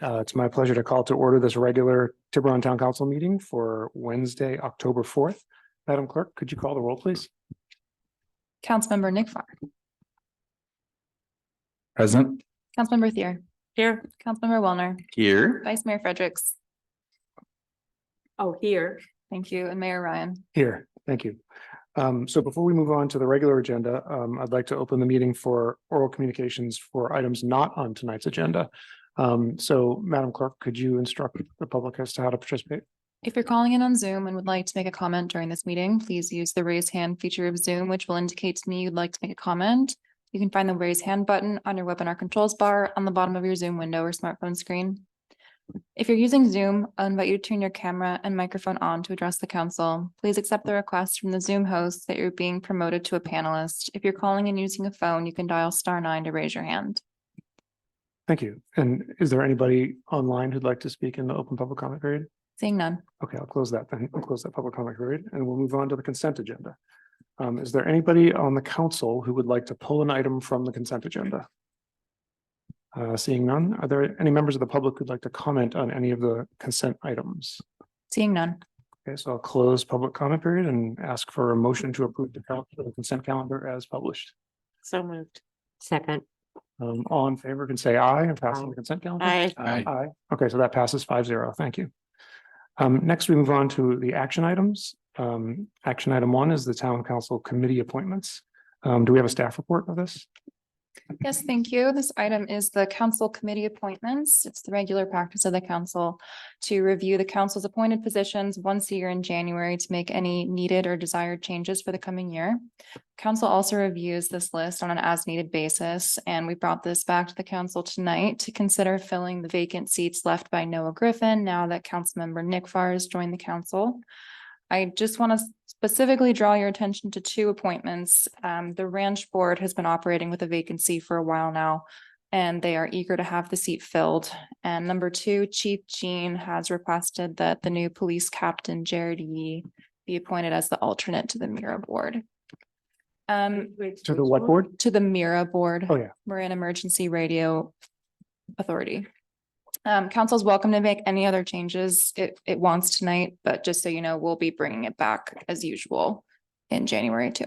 It's my pleasure to call to order this regular Tiburon Town Council meeting for Wednesday, October 4th. Madam Clerk, could you call the roll, please? Councilmember Nick Farr. Present. Councilmember Thier. Here. Councilmember Wellner. Here. Vice Mayor Fredericks. Oh, here. Thank you. And Mayor Ryan. Here, thank you. So before we move on to the regular agenda, I'd like to open the meeting for oral communications for items not on tonight's agenda. So Madam Clerk, could you instruct the public as to how to participate? If you're calling in on Zoom and would like to make a comment during this meeting, please use the raise hand feature of Zoom, which will indicate to me you'd like to make a comment. You can find the raise hand button on your webinar controls bar on the bottom of your Zoom window or smartphone screen. If you're using Zoom, I'll invite you to turn your camera and microphone on to address the council. Please accept the request from the Zoom host that you're being promoted to a panelist. If you're calling in using a phone, you can dial *9 to raise your hand. Thank you. And is there anybody online who'd like to speak in the open public comment period? Seeing none. Okay, I'll close that then. I'll close that public comment period and we'll move on to the consent agenda. Is there anybody on the council who would like to pull an item from the consent agenda? Seeing none, are there any members of the public who'd like to comment on any of the consent items? Seeing none. Okay, so I'll close public comment period and ask for a motion to approve the consent calendar as published. So moved. Second. All in favor can say aye and pass on the consent calendar. Aye. Aye. Okay, so that passes 5-0. Thank you. Next, we move on to the action items. Action item 1 is the town council committee appointments. Do we have a staff report of this? Yes, thank you. This item is the council committee appointments. It's the regular practice of the council to review the council's appointed positions once a year in January to make any needed or desired changes for the coming year. Council also reviews this list on an as-needed basis, and we brought this back to the council tonight to consider filling the vacant seats left by Noah Griffin now that Councilmember Nick Farr has joined the council. I just want to specifically draw your attention to 2 appointments. The ranch board has been operating with a vacancy for a while now, and they are eager to have the seat filled. And number 2, Chief Jean has requested that the new police captain, Jared Yee, be appointed as the alternate to the Mira board. To the what board? To the Mira board. Oh, yeah. Marin Emergency Radio Authority. Council's welcome to make any other changes it wants tonight, but just so you know, we'll be bringing it back as usual in January too.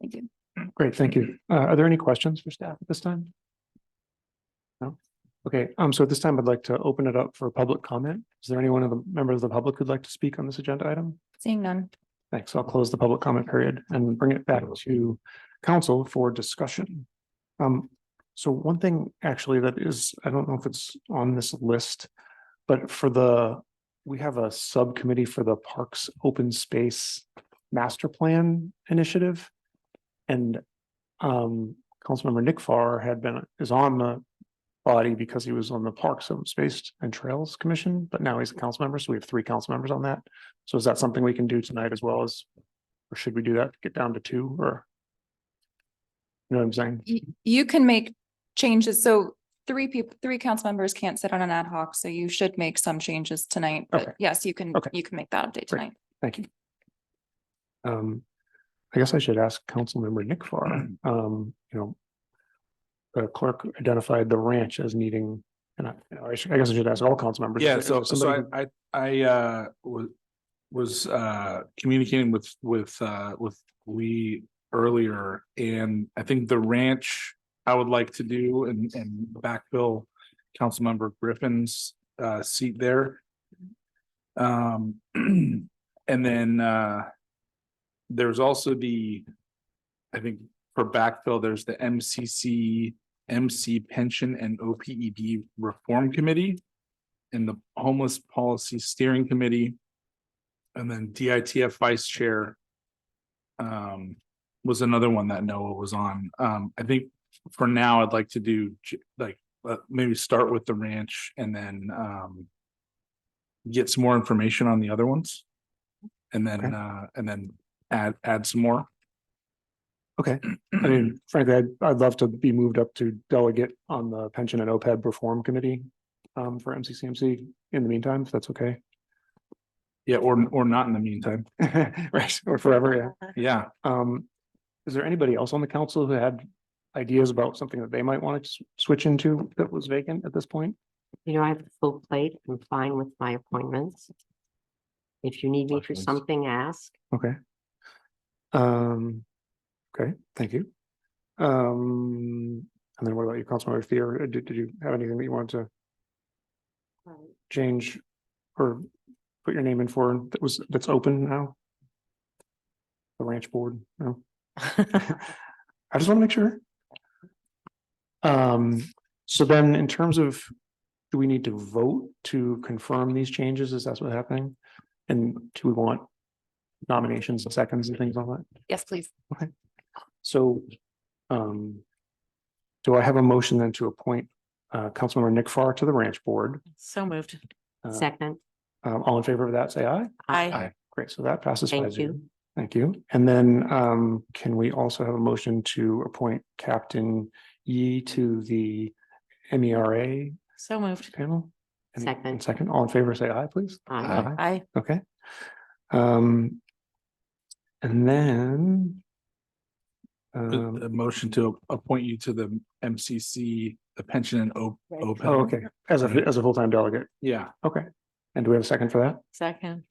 Thank you. Great, thank you. Are there any questions for staff at this time? No? Okay, so at this time, I'd like to open it up for public comment. Is there anyone of the members of the public who'd like to speak on this agenda item? Seeing none. Thanks. I'll close the public comment period and bring it back to council for discussion. So one thing actually that is, I don't know if it's on this list, but we have a subcommittee for the Parks Open Space Master Plan Initiative. And Councilmember Nick Farr is on the body because he was on the Parks Open Space and Trails Commission, but now he's a council member. So we have 3 council members on that. So is that something we can do tonight as well as, or should we do that to get down to 2 or? You know what I'm saying? You can make changes. So 3 council members can't sit on an ad hoc, so you should make some changes tonight. But Okay. yes, you can Okay. make that update tonight. Thank you. I guess I should ask Councilmember Nick Farr. The clerk identified the ranch as needing, and I guess I should ask all council members. Yeah, Is there so somebody I was communicating with Lee earlier, and I think the ranch I would like to do and backfill Councilmember Griffin's seat there. And then there's also I think for backfill, there's the MC Pension and OPEB Reform Committee and the Homeless Policy Steering Committee. And then DITF Vice Chair was another one that Noah was on. I think for now, I'd like to do maybe start with the ranch and then get some more information on the other ones. And then add some more. Okay, I mean, frankly, I'd love to be moved up to delegate on the Pension and OPEB Reform Committee for MCCMC in the meantime, if that's okay. Yeah, or not in the meantime. Right, or forever, yeah. Yeah. Is there anybody else on the council who had ideas about something that they might want to switch into that was vacant at this point? You know, I have a full plate. I'm fine with my appointments. If you need me for Questions? something, ask. Okay. Okay, thank you. And then what about you, Councilmember Thier? Did you have anything that you wanted to change or put your name in for that's open now? The ranch board, no? I just want to make sure. So then in terms of, do we need to vote to confirm these changes? Is that what's happening? And do we want nominations and seconds and things like that? Yes, please. So, do I have a motion then to appoint, Councilmember Nick Farr to the ranch board? So moved. Second, All in favor of that, say aye. Aye. Great, so that passes Thank 5-0. you. Thank you. And then, can we also have a motion to appoint Captain Yi to the MERA So moved. panel? Second. Second, all in favor, say aye, please. Aye. Aye. Okay. And then. The motion to appoint you to the MCC, the pension and OPEB. Oh, okay, as a full-time delegate, Yeah, okay. And do we have a second for that? Second.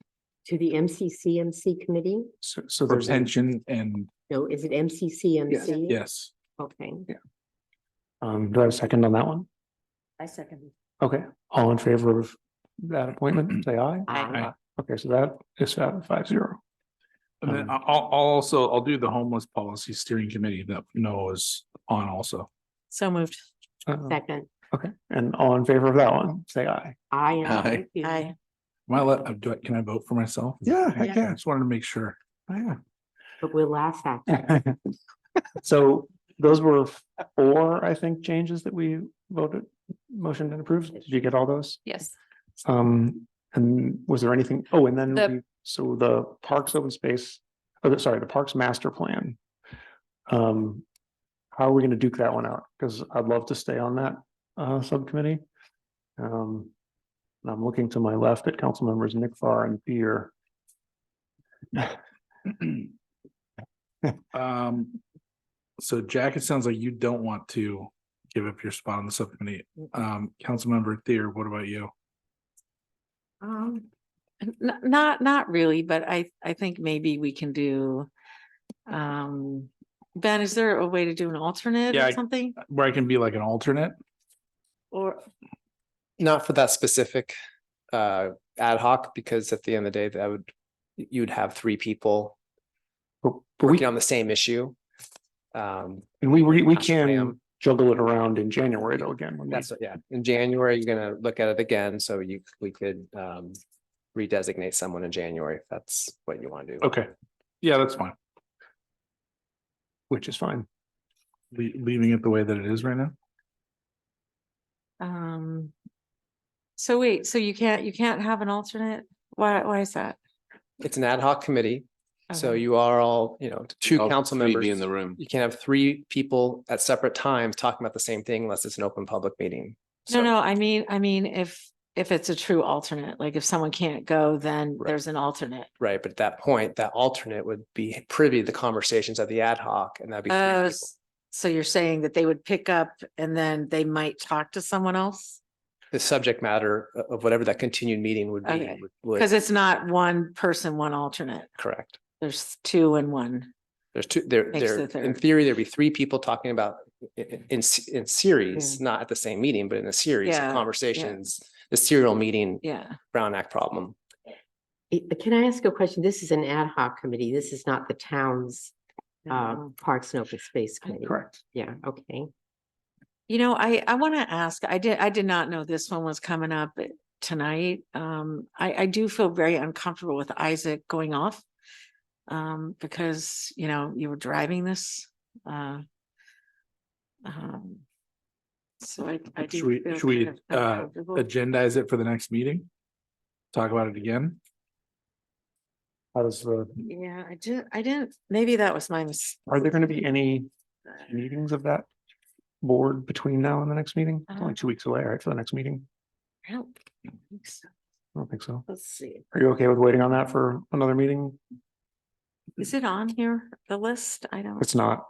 To the MCCMC committee? So for there's, pension and No, is it MCCMC? yes. Okay. do I have a second on that one? I second. Okay, all in favor of that appointment, say aye. Aye. Okay, so that is 5-0. And then I'll do the homeless policy steering committee that Noah is on also. So moved. Second, Okay, and all in favor of that one, say aye. I am. Aye. Thank you. Aye. Can I vote for myself? Yeah, heck I yeah. just wanted to make sure. Oh, But we'll laugh at. yeah. So those were 4, I think, changes that we voted, motioned and approved. Did you get all those? Yes. And was there anything, oh, and then The- so the Parks Open Space, sorry, the Parks Master Plan. How are we gonna duke that one out? Because I'd love to stay on that subcommittee. And I'm looking to my left at council members Nick Farr and Peter. So Jack, it sounds like you don't want to give up your spot on the subcommittee. Councilmember Thier, what about you? Not really, but I think maybe we can do. Ben, is there a way to do an alternate Yeah, or something? Where I can be like an alternate? Or, Not for that specific ad hoc, because at the end of the day, you'd have 3 people But we, working on the same issue. and we Master can plan. juggle it around in January though, again. when we- That's, yeah, in January, you're gonna look at it again, so we could redesignate someone in January, if that's what you want to do. Okay, yeah, that's fine. Which is fine. Leaving it the way that it is right now. so wait, so you can't have an alternate? Why is that? It's an ad hoc committee, so Okay. you are all, 2 All council 3 members. be in the room. You can't have 3 people at separate times talking about the same thing unless it's an open public meeting. No, So- no, I mean, if it's a true alternate, like if someone can't go, then Right. there's an alternate. Right, but at that point, that alternate would be privy to the conversations of the ad hoc, and that'd be 3 Oh, people. so you're saying that they would pick up and then they might talk to someone else? The subject matter of whatever that continued meeting would be. Okay. would- Because it's not one person, one alternate. Correct. There's 2 and 1. There's 2, Makes the in third. theory, there'd be 3 people talking about in series, not at the same meeting, but in a series Yeah, of yeah. conversations, the serial meeting Yeah. Brown Act problem. Can I ask a question? This is an ad hoc committee. This is not the town's Parks and Open Space Committee. Correct. Yeah, okay. You know, I want to ask, I did not know this one was coming up tonight. I do feel very uncomfortable with Isaac going off. Because, you were driving this. So I do. Should we, feel should we kind of uncomfortable. agendize it for the next meeting? Talk about it again? How does the, Yeah, I didn't, maybe that was my mistake. are there gonna be any meetings of that board between now and the next meeting? It's only 2 weeks away, right, for the next meeting? I don't think so. I don't think so. Let's see. Are you okay with waiting on that for another meeting? Is it on here, the list? I don't. It's not.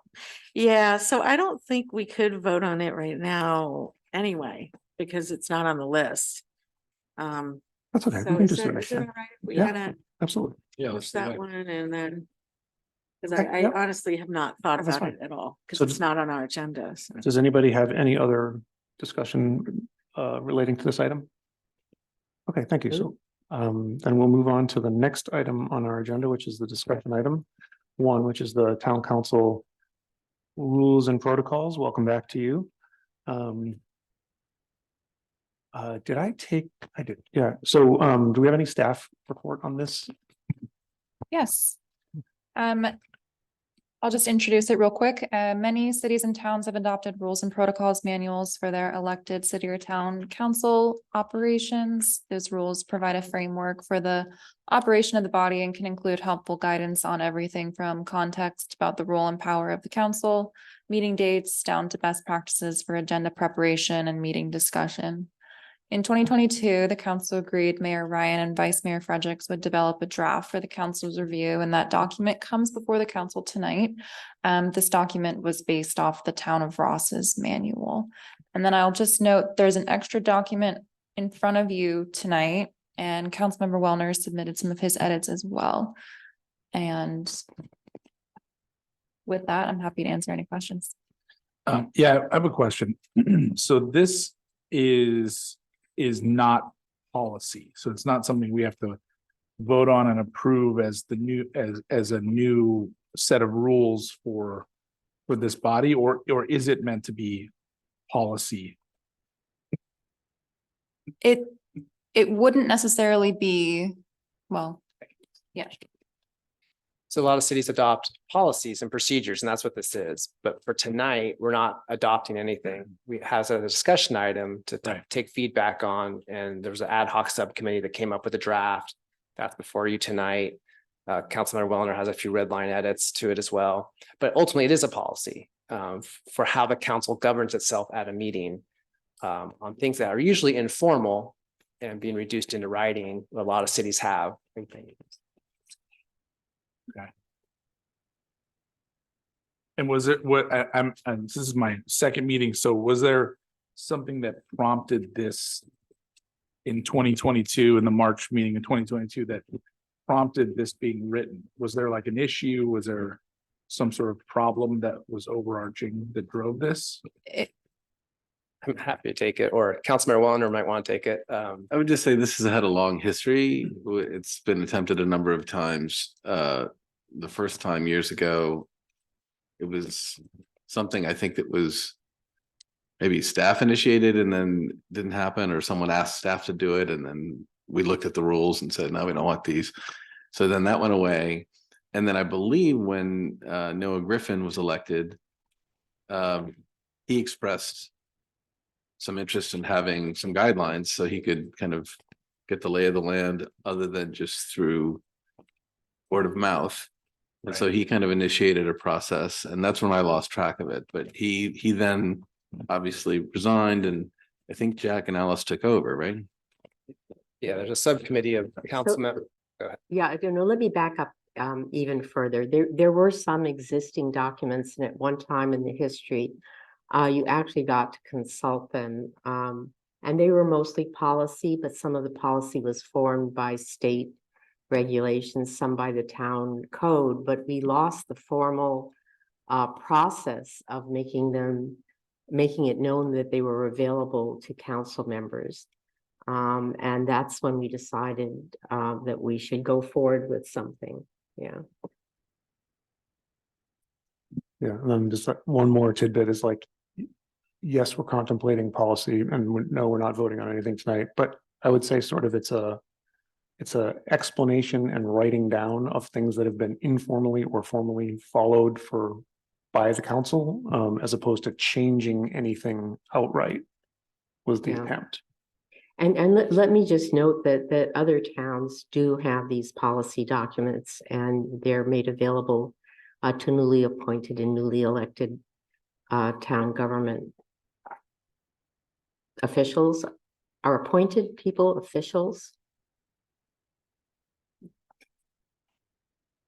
Yeah, so I don't think we could vote on it right now anyway, because it's not on the list. That's okay. So We can is just do it, it next is it all time. right? if We Yeah. gotta Absolutely. Yeah, push let's do that that. one and then. Cause Okay, I yep. honestly have not thought That's about it fine. at all, cause So it's d- not on our agenda. So. Does anybody have any other discussion relating to this item? Okay, thank you. So then we'll move on to the next item on our agenda, which is the discussion item one, which is the town council rules and protocols. Welcome back to you. Did I take, I did, yeah. So do we have any staff report on this? Yes. I'll just introduce it real quick. Many cities and towns have adopted rules and protocols manuals for their elected city or town council operations. Those rules provide a framework for the operation of the body and can include helpful guidance on everything from context about the role and power of the council, meeting dates, down to best practices for agenda preparation and meeting discussion. In 2022, the council agreed Mayor Ryan and Vice Mayor Fredericks would develop a draft for the council's review, and that document comes before the council tonight. This document was based off the Town of Ross's manual. And then I'll just note, there's an extra document in front of you tonight, and Councilmember Wellner submitted some of his edits as well. And with that, I'm happy to answer any questions. Yeah, I have a question. So this is not policy. So it's not something we have to vote on and approve as the new, as a new set of rules for this body, or is it meant to be policy? It wouldn't necessarily be, well, yeah. So a lot of cities adopt policies and procedures, and that's what this is. But for tonight, we're not adopting anything. We have a discussion item to Right. take feedback on, and there was an ad hoc subcommittee that came up with a draft. That's before you tonight. Councilmember Wellner has a few red line edits to it as well. But ultimately, it is a policy for how the council governs itself at a meeting on things that are usually informal and being reduced into writing. A lot of cities have. And was it what and this is my second meeting. So was there something that prompted this in 2022, in the March meeting in 2022, that prompted this being written? Was there like an issue? Was there some sort of problem that was overarching that drove this? I'm happy to take it, or Councilmember Wellner might want to take it. I would just say this has had a long history. It's been attempted a number of times. The first time years ago, it was something I think that was maybe staff initiated and then didn't happen, or someone asked staff to do it. And then we looked at the rules and said, no, we don't want these. So then that went away. And then I believe when Noah Griffin was elected, he expressed some interest in having some guidelines so he could kind of get the lay of the land other than just through word of mouth. And so he kind of initiated a process, and that's when I lost track of it. But he then obviously resigned, and I think Jack and Alice took over, right? Yeah, there's a subcommittee of council members. Yeah, I don't know. Let me back up even further. There were some existing documents, and at one time in the history, you actually got to consult them. And they were mostly policy, but some of the policy was formed by state regulations, some by the town code, but we lost the formal process of making it known that they were available to council members. And that's when we decided that we should go forward with something. Yeah. Yeah, and then just like one more tidbit is like, yes, we're contemplating policy and no, we're not voting on anything tonight, but I would say sort of it's a explanation and writing down of things that have been informally or formally followed by the council, as opposed to changing anything outright was the Yeah. attempt. And let me just note that other towns do have these policy documents, and they're made available to newly appointed and newly elected town government officials. Are appointed people officials?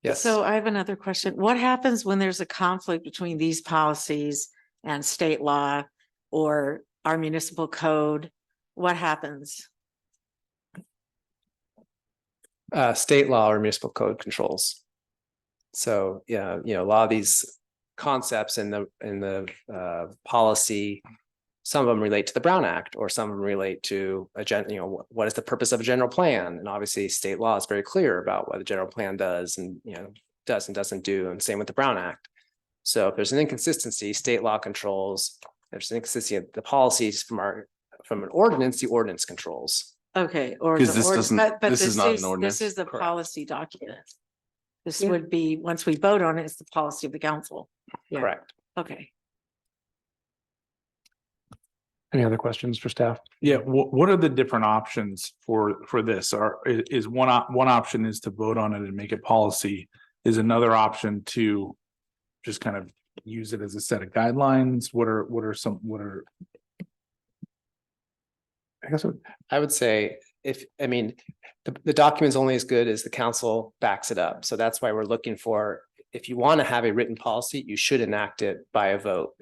Yes. So I have another question. What happens when there's a conflict between these policies and state law or our municipal code? What happens? State law or municipal code controls. So, yeah, a lot of these concepts in the policy, some of them relate to the Brown Act, or some of them relate to what is the purpose of a general plan? And obviously state law is very clear about what the general plan does and, does and doesn't do, and same with the Brown Act. So if there's an inconsistency, state law controls. If there's an inconsistency, the policies from an ordinance, the ordinance controls. Okay, or. Because the this ord- doesn't- but this is not an ordinance? This is the Correct. policy document. This Yeah. would be, once we vote on it, it's the policy of the council. Yeah. Correct. Okay. Any other questions for staff? Yeah, what are the different options for this? Is one option is to vote on it and make it policy? Is another option to just kind of use it as a set of guidelines? What are? I guess, I would say the document's only as good as the council backs it up. So that's why we're looking for, if you want to have a written policy, you should enact it by a vote.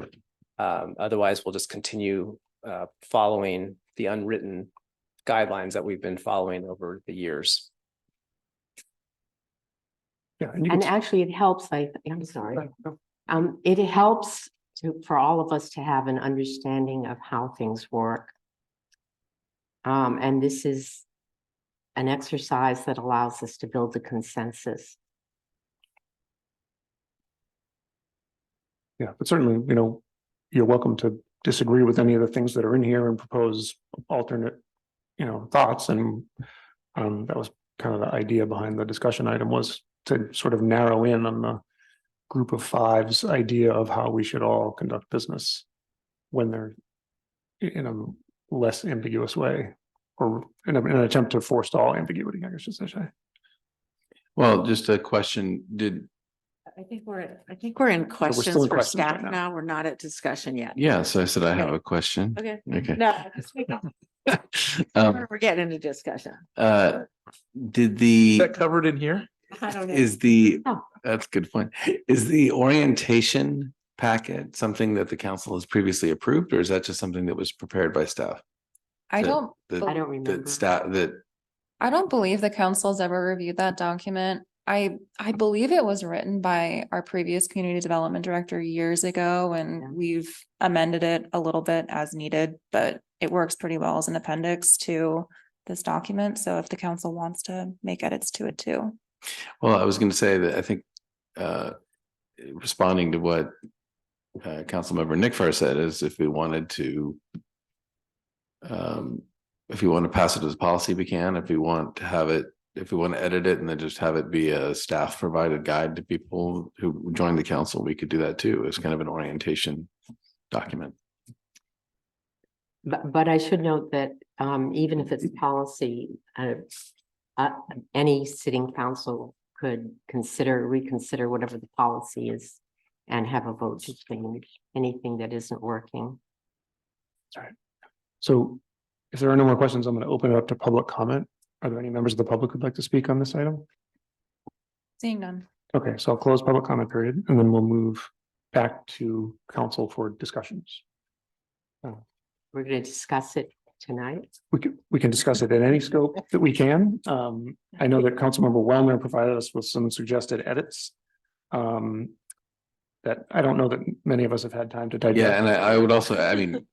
Otherwise, we'll just continue following the unwritten guidelines that we've been following over the years. yeah. And you And can- actually, it helps, I'm sorry. It helps for all of us to have an understanding of how things work. And this is an exercise that allows us to build a consensus. Yeah, but certainly, you're welcome to disagree with any of the things that are in here and propose alternate, thoughts. And that was kind of the idea behind the discussion item, was to sort of narrow in on the group of five's idea of how we should all conduct business when they're in a less ambiguous way, or in an attempt to forestall ambiguity, I guess I should say. Well, just a question, I think we're in questions still in for questions right staff now. now. We're not at discussion yet. yeah, so I said I have Okay. a question. Okay. Okay. No, Um, we're getting into discussion. did Is the, that covered in here? I don't know. is the, Oh. that's a good point. Is the orientation packet something that the council has previously approved, or is that just something that was prepared by staff? I That- don't, that- I don't remember. That staff, that, I don't believe the council's ever reviewed that document. I believe it was written by our previous community development director years ago, Yeah. and we've amended it a little bit as needed, but it works pretty well as an appendix to this document. So if the council wants to make edits to it too. well, I was gonna say that I think, responding to what Councilmember Nick Farr said, is if we wanted to if we want to pass it as policy, we can. If we want to have it, if we want to edit it and then just have it be a staff provided guide to people who join the council, we could do that too. It's kind of an orientation document. But I should note that even if it's policy, any sitting council could reconsider whatever the policy is and have a vote to change anything that isn't working. So if there are no more questions, I'm going to open it up to public comment. Are there any members of the public who'd like to speak on this item? Seeing none. Okay, so I'll close public comment period, and then we'll move back to council for discussions. We're going to discuss it tonight. We can discuss it in any scope that we can. I know that Councilmember Wellner provided us with some suggested edits. That I don't know that many of us have had time to digest. Yeah, and I would also, I mean,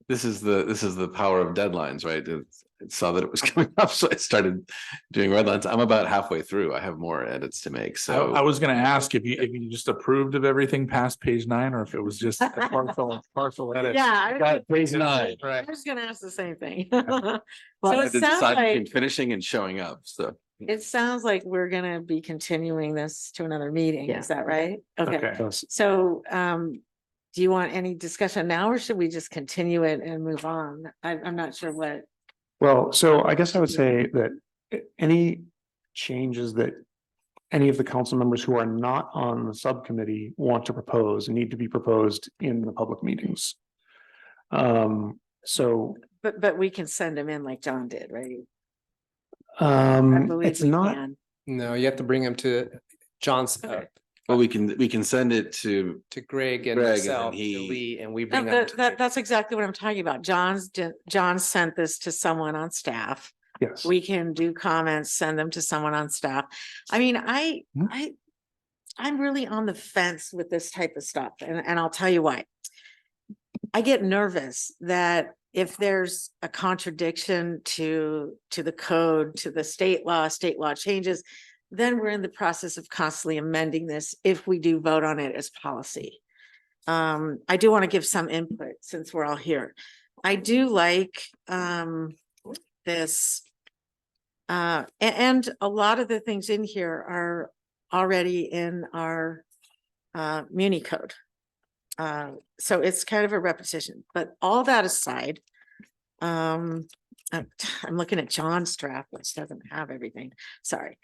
this is the power of deadlines, right? It saw that it was coming up, so I started doing red lines. I'm about halfway through. I have more edits to make, I so. was gonna ask if you just approved of everything past page 9, or if it was just a partial edit. Yeah, Got page 9. I was gonna ask the same thing. Well, So I had it to sounds decide between like, finishing and showing up, so. it sounds like we're gonna be continuing this to another meeting. Yeah. Is that right? Okay. Okay. So, do you want any discussion now, or should we just continue it and move on? I'm not sure what. Well, so I guess I would say that any changes that any of the council members who are not on the subcommittee want to propose need to be proposed in the public meetings. So But we can send them in like John did, right? I believe it's we not, can. No, you have to bring them to, John's Well, we can send it to, to Greg and Greg, and then myself, he- Lee, and we No, bring them. to the- that's exactly what I'm talking about. John sent this to someone on staff. Yes. We can do comments, send them to someone on staff. I mean, I'm really on the fence with this type of stuff, and I'll tell you why. I get nervous that if there's a contradiction to the code, to the state law changes, then we're in the process of constantly amending this if we do vote on it as policy. I do want to give some input since we're all here. I do like this. And a lot of the things in here are already in our Muni code. So it's kind of a repetition, but all that aside, I'm looking at John's draft, which doesn't have everything. Sorry.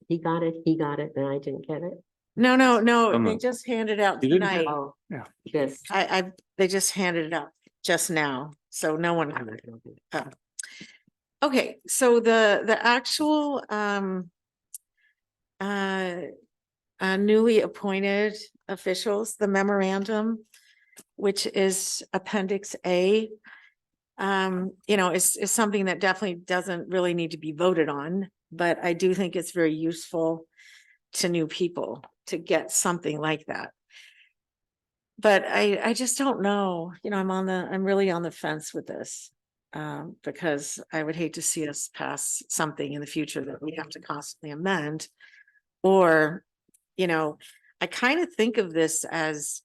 He got it, and I didn't get it. No, Oh, they no. just handed out You didn't tonight. Oh, Yeah. this. They just handed it out just now, so no one. I'm not gonna do it. Okay, so the actual newly appointed officials, the memorandum, which is Appendix A, is something that definitely doesn't really need to be voted on, but I do think it's very useful to new people to get something like that. But I just don't know, I'm really on the fence with this. Because I would hate to see us pass something in the future that we have to constantly amend. Or, I kind of think of this as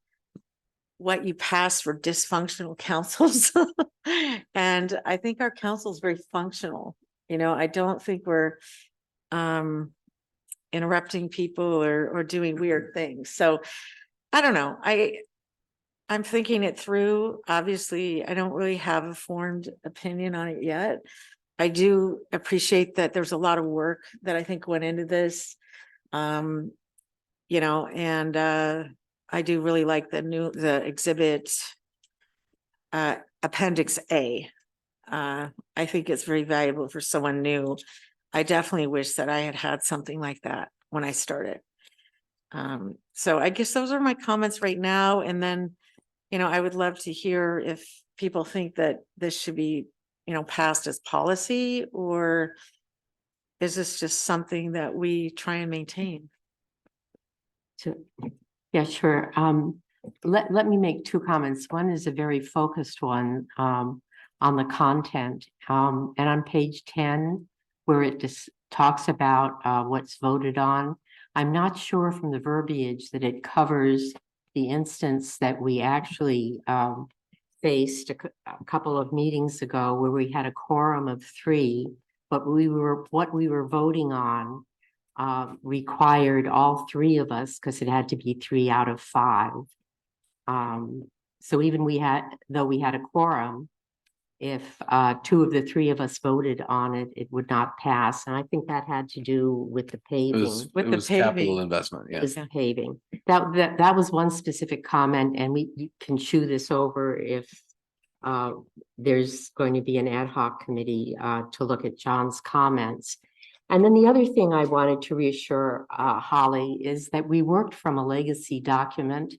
what you pass for dysfunctional councils. And I think our council is very functional. I don't think we're interrupting people or doing weird things. So I don't know. I'm thinking it through. Obviously, I don't really have a formed opinion on it yet. I do appreciate that there's a lot of work that I think went into this. And I do really like the exhibit Appendix A. I think it's very valuable for someone new. I definitely wish that I had something like that when I started. So I guess those are my comments right now. And then I would love to hear if people think that this should be, passed as policy, or is this just something that we try and maintain? So, yeah, sure. Let me make two comments. One is a very focused one on the content. And on page 10, where it just talks about what's voted on, I'm not sure from the verbiage that it covers the instance that we actually faced a couple of meetings ago, where we had a quorum of 3, but what we were voting on required all 3 of us, because it had to be 3 out of 5. So even though we had a quorum, if 2 of the 3 of us voted on it, it would not pass. And I think that had to do with the it paving. was, With it the was capital paving. investment, yeah. Is the paving. That was one specific comment, and you can chew this over if there's going to be an ad hoc committee to look at John's comments. And then the other thing I wanted to reassure Holly is that we worked from a legacy document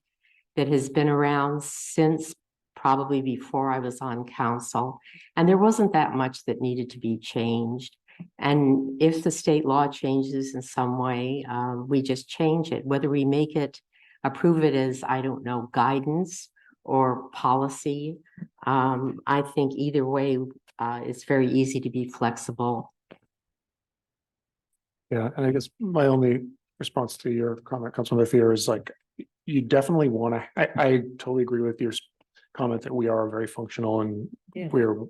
that has been around since probably before I was on council, and there wasn't that much that needed to be changed. And if the state law changes in some way, we just change it, whether we approve it as, I don't know, guidance or policy. I think either way, it's very easy to be flexible. Yeah, and I guess my only response to your comment, Councilmember Fear, is like, you definitely want to, I totally agree with your comment that we are very functional and Yeah. we're,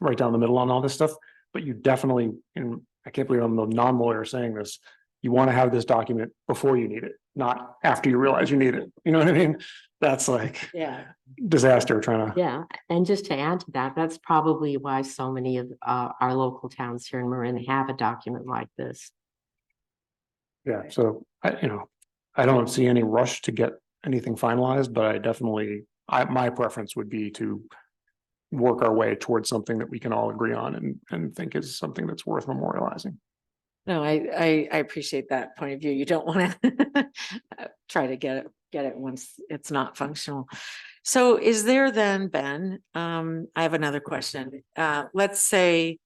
right down the middle on all this stuff, but you definitely, and I can't believe I'm the non-lawyer saying this, you want to have this document before you need it, not after you realize you need it. You know what I mean? That's like Yeah. disaster trying to. Yeah, and just to add to that, that's probably why so many of our local towns here in Marin have a document like this. Yeah, so I don't see any rush to get anything finalized, but I definitely, my preference would be to work our way towards something that we can all agree on and think is something that's worth memorializing. No, I appreciate that point of view. You don't want to try to get it once it's not functional. So is there then, Ben, I have another question. Let's say,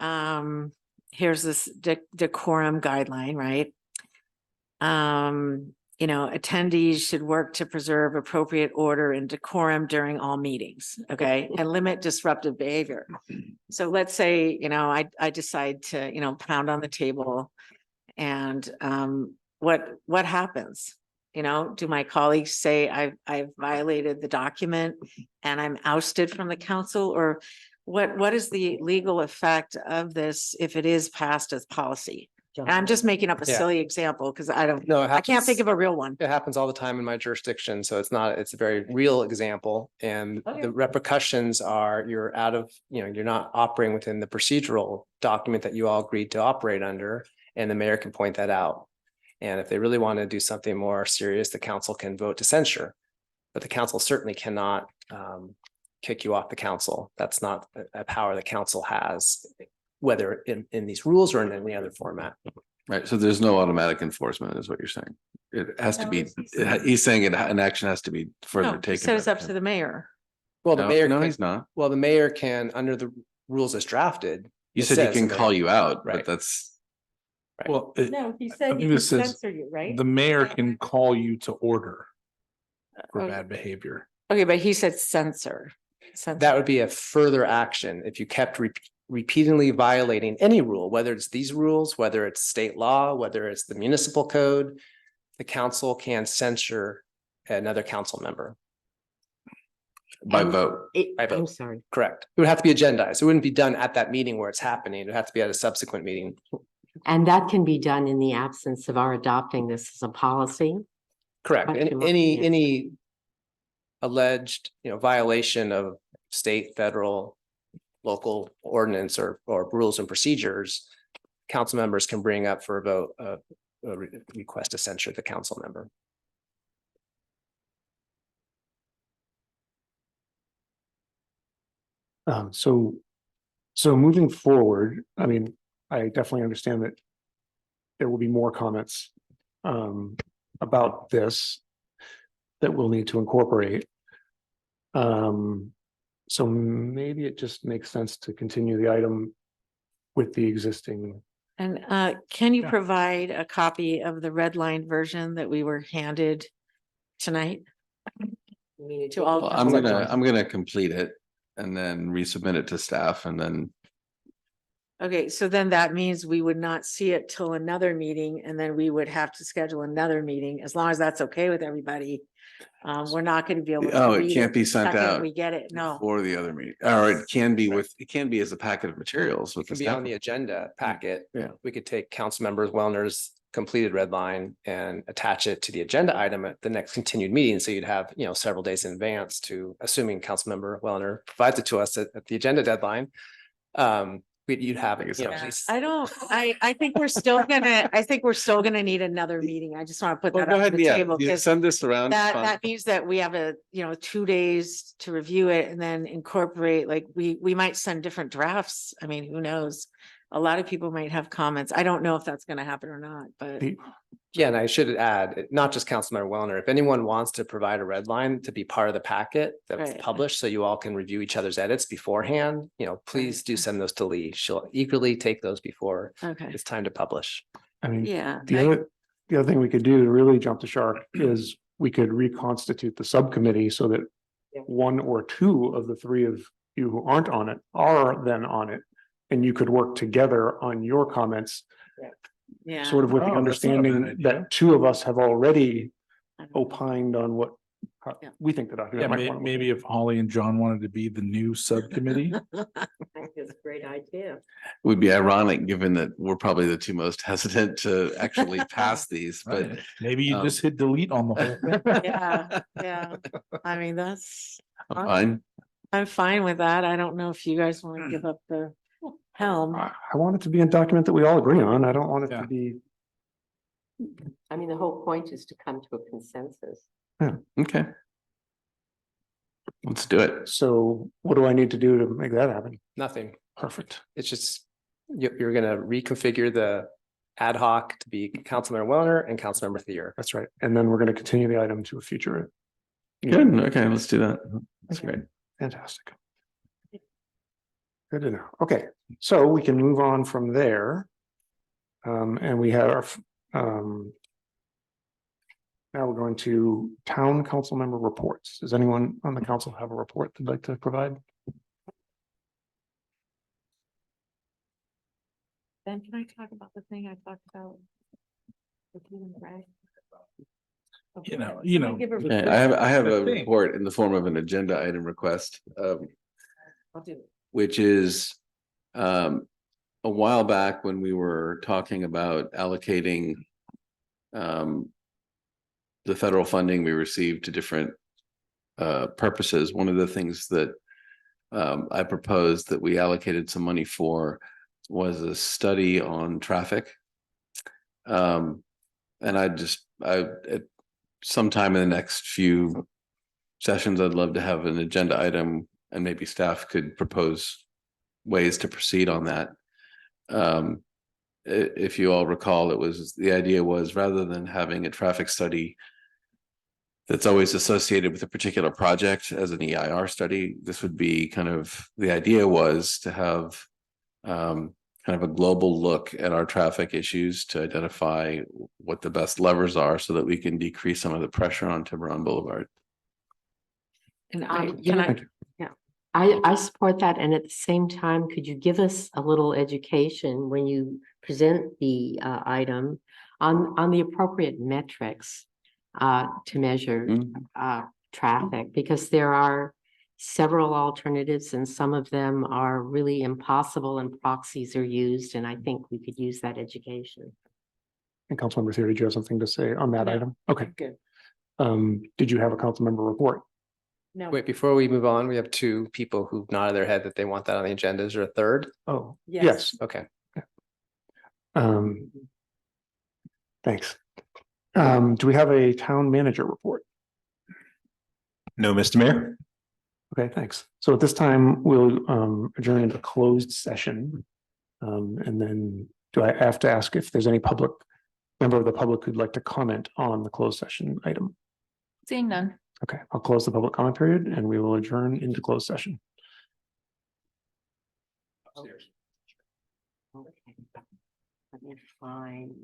here's this decorum guideline, right? You know, attendees should work to preserve appropriate order and decorum during all meetings, okay? And limit disruptive behavior. So let's say, you know, I decide to, you know, pound on the table and what happens? You know, do my colleagues say I've violated the document and I'm ousted from the council? Or what is the legal effect of this if it is passed as policy? And I'm just making up a Yeah. silly example because I don't, No, I can't think of a real one. It happens all the time in my jurisdiction, so it's a very real example, and Okay. the repercussions are you're out of, you're not operating within the procedural document that you all agreed to operate under, and the mayor can point that out. And if they really want to do something more serious, the council can vote to censure, but the council certainly cannot kick you off the council. That's not a power the council has, whether in these rules or in any other format. Right, so there's no automatic enforcement is what you're saying. It has to be, he's saying an action has to be further No, he taken. said it's by up to the mayor. Well, the No, mayor, no, can- he's not. well, the mayor can, under the rules as drafted. You it said says he can the call mayor- you out, Right. but that's, Well, No, he I said think he could this says censor you, right? the mayor can call you to order for Okay. bad behavior. Okay, but he said censor. That would be a further action if you kept repeatedly violating any rule, whether it's these rules, whether it's state law, whether it's the municipal code. The council can censure another council member. by And vote. By vote. I'm sorry. Correct. It would have to be agendized. It wouldn't be done at that meeting where it's happening. It would have to be at a subsequent meeting. And that can be done in the absence of our adopting this as a policy. Correct. And Question mark, any, yeah. any alleged, violation of state, federal, local ordinance or rules and procedures, council members can bring up for a vote, a request to censure the council member. So moving forward, I mean, I definitely understand that there will be more comments about this that we'll need to incorporate. So maybe it just makes sense to continue the item with the existing. And can you Yeah. provide a copy of the red line version that we were handed tonight? To all. Well, I'm gonna complete it and then resubmit it to staff and then, Okay, so then that means we would not see it till another meeting and then we would have to schedule another meeting, as long as that's okay with everybody. We're not gonna be able to. oh, it read can't be the sent second out We get it, no. for the other meeting. Or it can be it can be as a packet of materials It with the can be staff. on the agenda packet. Yeah. We could take council members Wellner's completed red line and attach it to the agenda item at the next continued meeting. So you'd have, several days in advance to, assuming council member Wellner provides it to us at the agenda deadline. You'd have it, Yeah. at least. I think we're still gonna need another meeting. I just want to put Well, that go on ahead, the yeah, table. you 'Cause send this around. it's That, fine. that means that we have 2 days to review it and then incorporate, like, we might send different drafts. I mean, who knows? A lot of people might have comments. I don't know if that's gonna happen or not, but The- Yeah, and I should add, not just Councilmember Wellner, if anyone wants to provide a red line to be part of the packet that's Right. published, so you all can review each other's edits beforehand, please do send those to Lee. She'll eagerly take those before okay, it's time to publish. I mean, yeah. the other thing we could do to really jump the shark is we could reconstitute the subcommittee so that Yeah. one or two of the three of you who aren't on it are then on it. And you could work together on your comments, Yeah. sort of with the Oh, that's not a bad understanding idea. that two of us have already I don't know. opined on what how Yeah. we think the Yeah, document might want to. maybe if Holly and John wanted to be the new subcommittee. I think it's a great idea. Would be ironic, given that we're probably the two most hesitant to actually pass these, but Maybe you um, just hit delete on the whole thing. Yeah, yeah. I mean, I'm fine. I'm fine with that. I don't know if you guys want to give up the helm. I want it to be a document that we all agree on. I don't want it Yeah. to be. I mean, the whole point is to come to a consensus. Okay. Let's do it. So what do I need to do to make that happen? Nothing. Perfect. It's just, you're gonna reconfigure the ad hoc to be Councilmember Wellner and Councilmember Thier. That's right. And then we're going to continue the item to a future. Good, okay, let's do that. That's Okay. great. Fantastic. Good to know. Okay, so we can move on from there. And we have our, now we're going to town council member reports. Does anyone on the council have a report they'd like to provide? Ben, can I talk about the thing I talked about? with you and Greg? You know, Okay. you Can I know. give a Okay, report? I have The a thing. report in the form of an agenda item request, I'll do it. which is a while back when we were talking about allocating the federal funding we received to different purposes. One of the things that I proposed that we allocated some money for was a study on traffic. And at sometime in the next few sessions, I'd love to have an agenda item and maybe staff could propose ways to proceed on that. If you all recall, the idea was rather than having a traffic study that's always associated with a particular project as an EIR study, this would be the idea was to have kind of a global look at our traffic issues to identify what the best levers are so that we can decrease some of the pressure on Tiburon Boulevard. And you know, I support that. And at the same time, could you give us a little education when you present the item on the appropriate metrics to measure traffic? Because there are several alternatives and some of them are really impossible and proxies are used. And I think we could use that education. And Councilmember Thier, did you have something to say on that No. item? Okay. Good. Did you have a council member report? No. Wait, before we move on, we have two people who've nodded their head that they want that on the agenda. Is there a third? Oh, Yes. yes. Okay. Thanks. Do we have a town manager report? No, Mr. Mayor. Okay, thanks. So at this time, we'll adjourn into closed session. And then do I have to ask if there's any member of the public who'd like to comment on the closed session item? Seeing none. Okay, I'll close the public comment period and we will adjourn into closed session. Okay. Let me find.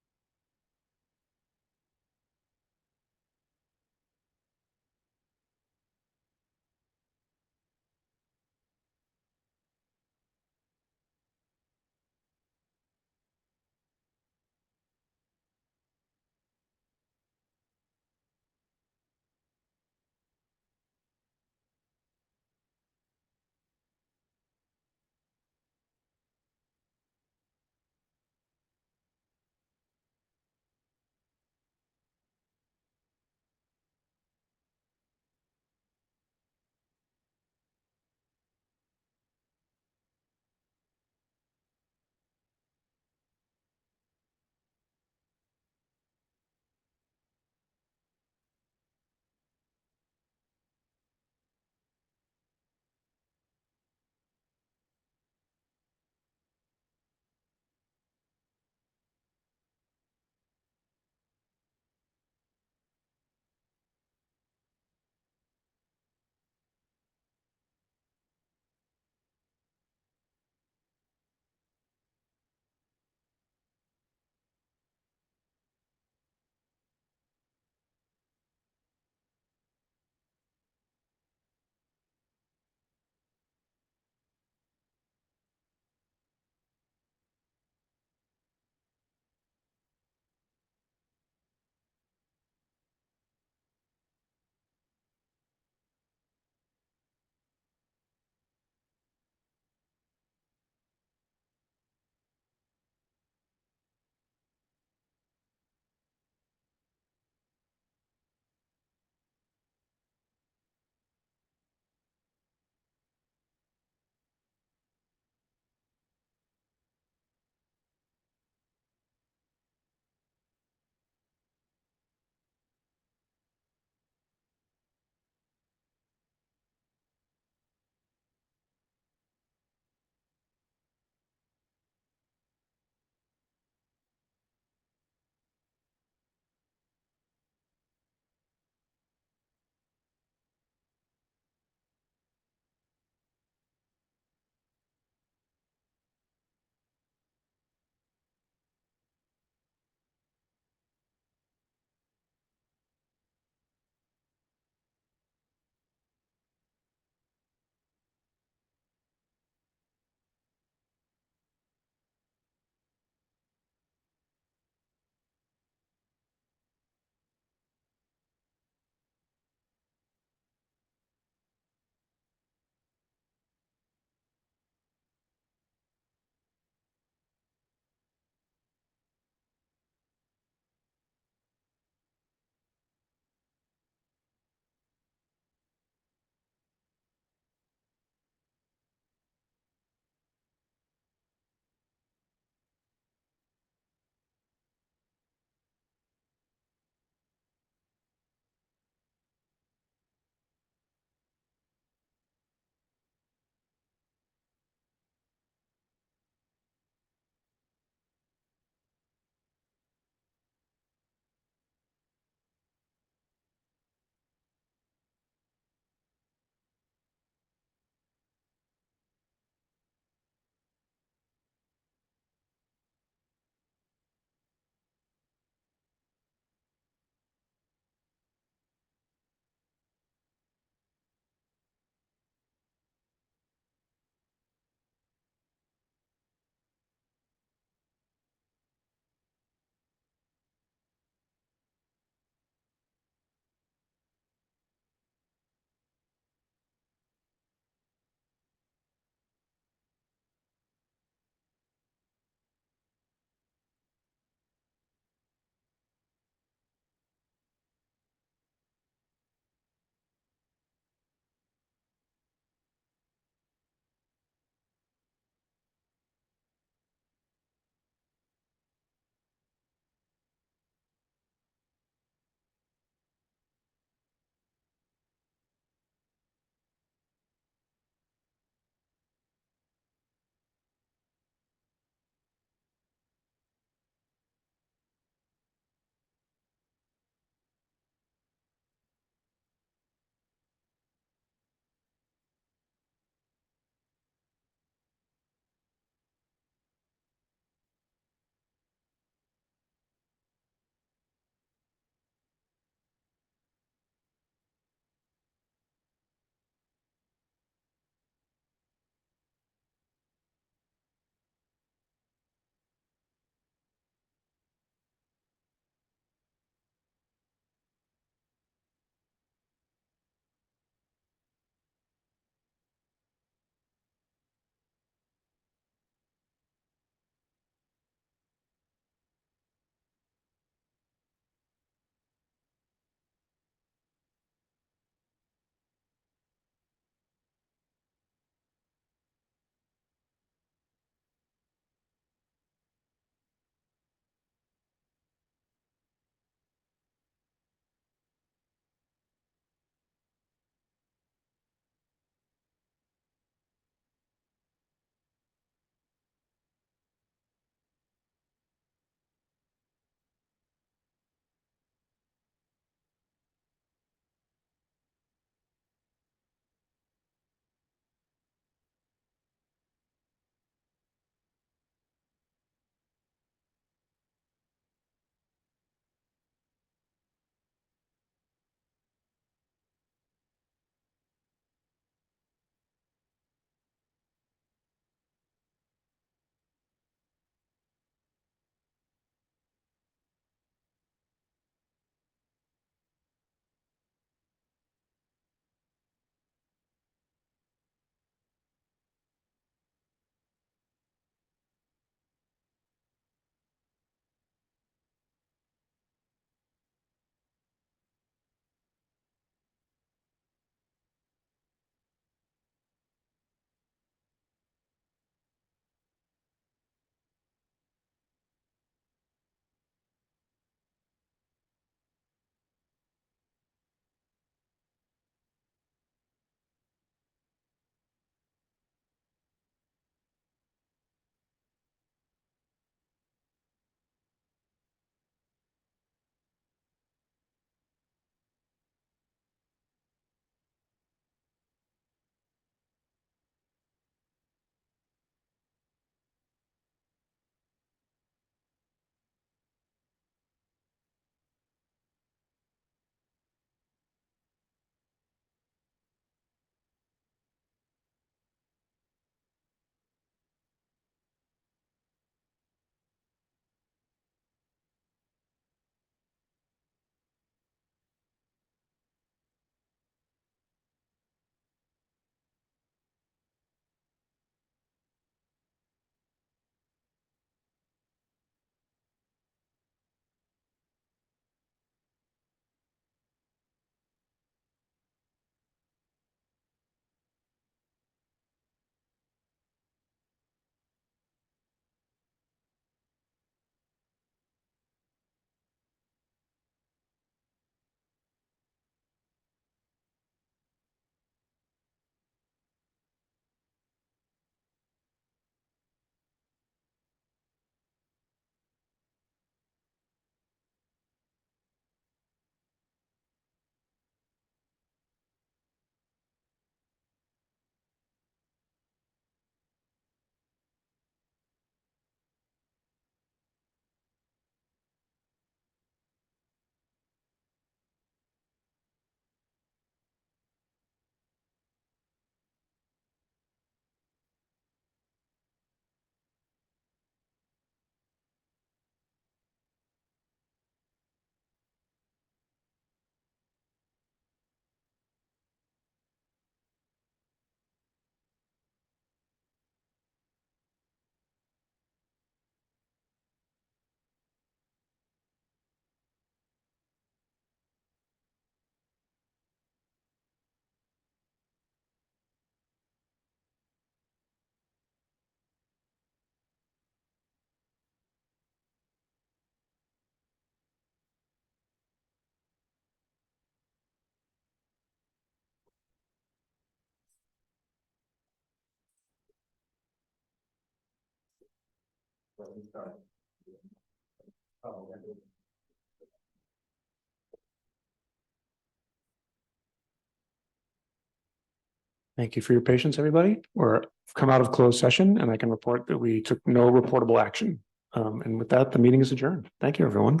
Thank you for your patience, everybody. We're come out of closed session and I can report that we took no reportable action. And with that, the meeting is adjourned. Thank you, everyone.